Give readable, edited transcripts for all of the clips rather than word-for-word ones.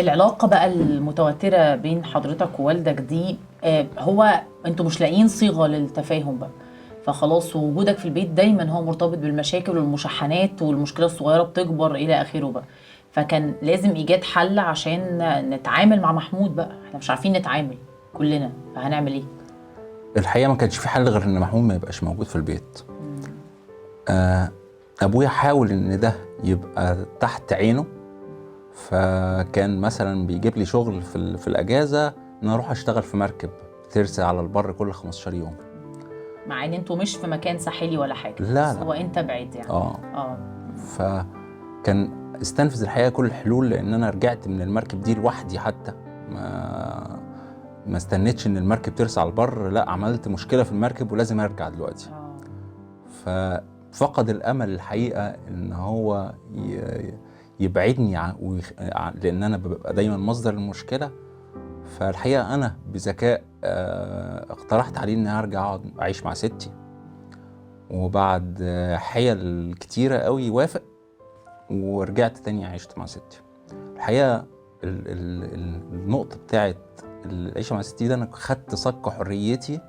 العلاقة بقى المتوترة بين حضرتك ووالدك دي هو انتوا مش لاقيين صيغة للتفاهم بقى، فخلاص وجودك في البيت دايما هو مرتبط بالمشاكل والمشاحنات والمشكلة الصغيرة بتكبر إلى آخره بقى. فكان لازم إيجاد حل عشان نتعامل مع محمود بقى، احنا مش عارفين نتعامل كلنا، فهنعمل ايه؟ الحقيقة ما كانش في حل غير ان محمود ما يبقاش موجود في البيت. ابويا حاول ان ده يبقى تحت عينه، فكان مثلا بيجيب لي شغل في الاجازة ان اروح اشتغل في مركب ترسى على البر كل 15 يوم. مع ان انتوا مش في مكان ساحلي ولا حاجة، لا بس لا هو انت بعيد يعني. فكان استنفذ الحقيقة كل الحلول، لان انا رجعت من المركب دي لوحدي، حتى ما استنيتش ان المركب ترسى على البر، لا عملت مشكلة في المركب ولازم ارجع دلوقتي. ففقد الامل الحقيقة ان هو يبعدني لان انا ببقى دايما مصدر المشكلة. فالحقيقة انا بذكاء اقترحت عليه اني ارجع اقعد اعيش مع ستي، وبعد حيل كتيرة قوي وافق ورجعت تاني عشت مع ستي. الحقيقة النقطة بتاعت العيشة مع ستي ده انا خدت صك حريتي،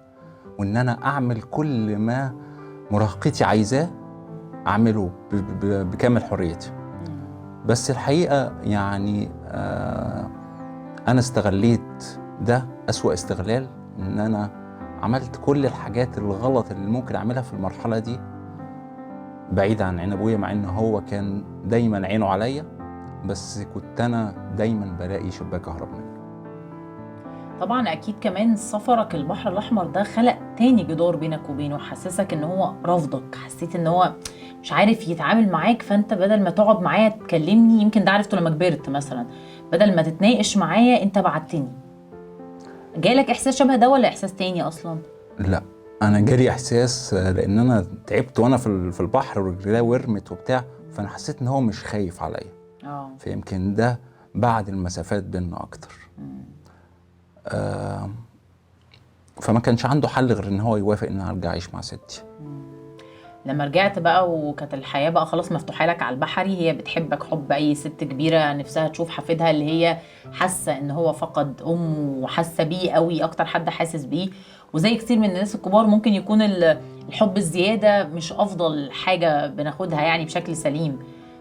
وان انا اعمل كل ما مراهقتي عايزاه اعمله بكامل حريتي. بس الحقيقة يعني انا استغليت ده اسوأ استغلال، ان انا عملت كل الحاجات الغلط اللي ممكن اعملها في المرحلة دي بعيد عن عين ابويا، مع ان هو كان دايما عينه عليا، بس كنت انا دايما بلاقي شباك اهرب منه. طبعا اكيد كمان سفرك البحر الاحمر ده خلق تاني جدار بينك وبينه، حسسك ان هو رافضك، حسيت ان هو مش عارف يتعامل معاك، فانت بدل ما تقعد معايا تكلمني، يمكن ده عرفته لما كبرت مثلا، بدل ما تتناقش معايا انت بعتني. جالك احساس شبه ده ولا احساس تاني اصلا؟ لا انا جالي احساس، لان انا تعبت وانا في البحر ورجلي ورمت وبتاع، فانا حسيت ان هو مش خايف عليا. فيمكن ده بعد المسافات بيننا اكتر. فما كانش عنده حل غير ان هو يوافق ان انا ارجع اعيش مع ستي. لما رجعت بقى وكانت الحياة بقى خلاص مفتوحة لك على البحري، هي بتحبك حب أي ست كبيرة نفسها تشوف حفيدها اللي هي حاسة إن هو فقد أمه، وحاسة بيه قوي، أكتر حد حاسس بيه. وزي كتير من الناس الكبار ممكن يكون الحب الزيادة مش أفضل حاجة بناخدها يعني بشكل سليم.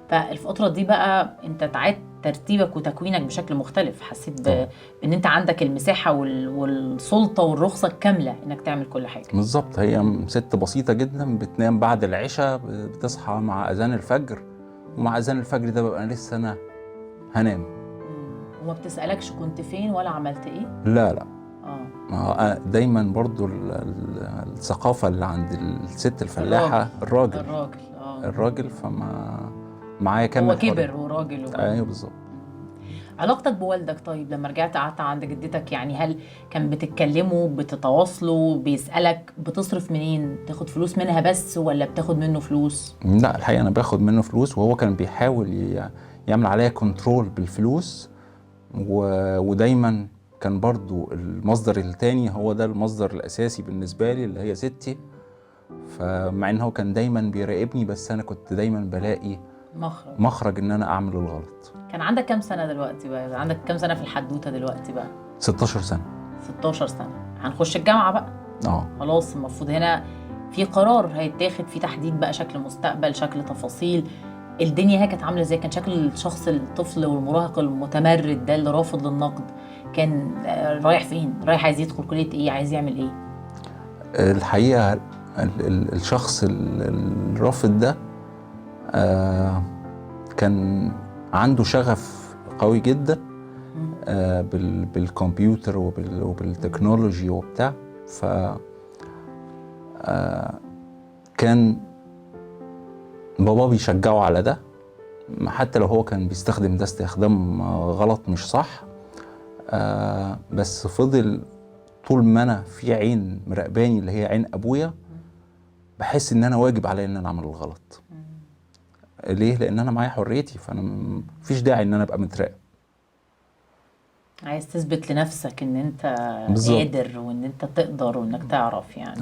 فالفترة دي بقى أنت تعاد ترتيبك وتكوينك بشكل مختلف، حسيت بأن أنت عندك المساحة والسلطة والرخصة الكاملة إنك تعمل كل حاجة. بالظبط، هي ست بسيطة جدا، بتنام بعد العشاء، بتصحى مع أذان الفجر، ومع أذان الفجر ده ببقى لسه أنا هنام. وما بتسألكش كنت فين ولا عملت إيه؟ لا لا. دايما برضو الثقافة اللي عند الست الفلاحة الراجل فما معايا كامل هو كبر وراجل ايوه بالظبط. علاقتك بوالدك طيب لما رجعت قعدت عند جدتك، يعني هل كان بتتكلموا بتتواصلوا، بيسألك بتصرف منين، تاخد فلوس منها بس ولا بتاخد منه فلوس؟ لا الحقيقة أنا باخد منه فلوس، وهو كان بيحاول يعمل عليا كنترول بالفلوس، ودايما كان برضو المصدر التاني هو ده المصدر الأساسي بالنسبة لي اللي هي ستي. فمع إن هو كان دايما بيراقبني، بس أنا كنت دايما بلاقي مخرج إن أنا أعمل الغلط. كان عندك كام سنة دلوقتي بقى؟ عندك كام سنة في الحدوتة دلوقتي بقى؟ 16 سنة. 16 سنة، هنخش الجامعة بقى. خلاص المفروض هنا في قرار هيتاخد، في تحديد بقى شكل مستقبل، شكل تفاصيل. الدنيا هي كانت عامله ازاي؟ كان شكل الشخص الطفل والمراهق المتمرد ده اللي رافض للنقد كان رايح فين؟ رايح عايز يدخل كليه ايه؟ عايز يعمل ايه؟ الحقيقه الشخص الرافض ده كان عنده شغف قوي جدا بالكمبيوتر وبالتكنولوجي وبتاع. ف كان بابا بيشجعه على ده، حتى لو هو كان بيستخدم ده استخدام غلط مش صح. بس فضل طول ما انا في عين مراقباني اللي هي عين ابويا، بحس ان انا واجب عليا ان انا اعمل الغلط. ليه؟ لان انا معايا حريتي، فانا مفيش داعي ان انا ابقى متراقب. عايز تثبت لنفسك ان انت بالزبط. قادر وان انت تقدر وانك تعرف يعني.